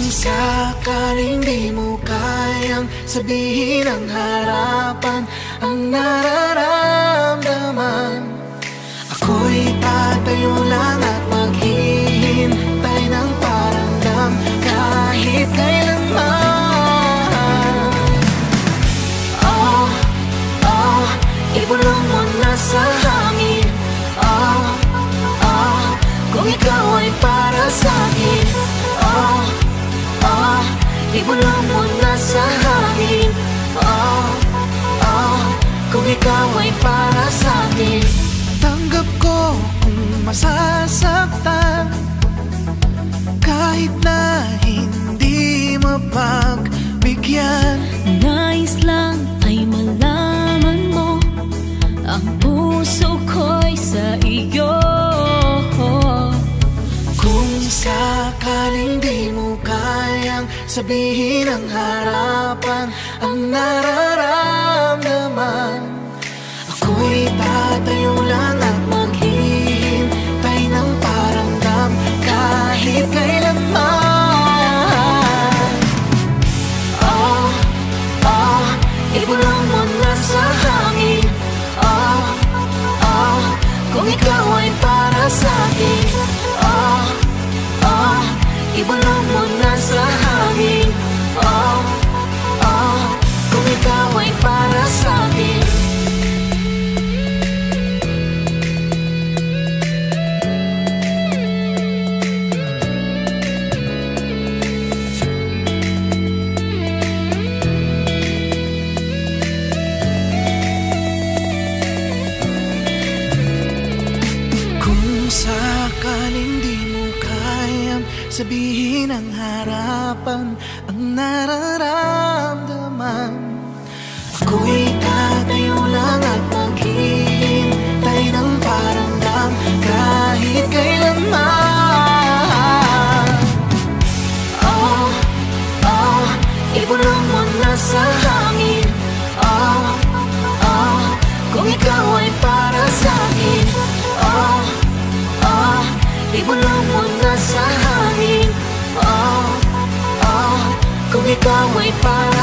sakaling di mo kayang sabihin ang harapan ang nararamdaman, ako'y tatayo lang at maghihintay ng paramdam kahit kailanman. Oh, oh, ibulong mo na sa hangin. Oh, oh, kung ikaw ay para sa'kin. Oh, oh, ibulong mo na sa hangin. Oh, oh, kung ikaw ay para sa'kin. Tanggap ko kung masasaktan, kahit na hindi mapagbigyan. Nais lang ay malaman mo ang puso ko'y sa iyo. Kung sakaling di mo kayang sabihin ang harapan ang nararamdaman, ako'y tatayo lang at maghihintay ng paramdam kahit kailanman. Oh, oh, ibulong mo na sa hangin. Oh, oh, kung ikaw ay para sa'kin. Oh, oh, ibulong mo na sa hangin. Oh, oh, kung ikaw ay para sa'kin. Sakaling di mo kayang sabihin ang harapan ang nararamdaman, ako'y tatayo lang at maghihintay ng paramdam kahit kailanman. Oh, oh, ibulong mo na sa hangin. Oh, oh, kung ikaw ay para sa'kin. Oh, oh, ibulong mo na sa hangin. Oh, oh, kung ikaw ay para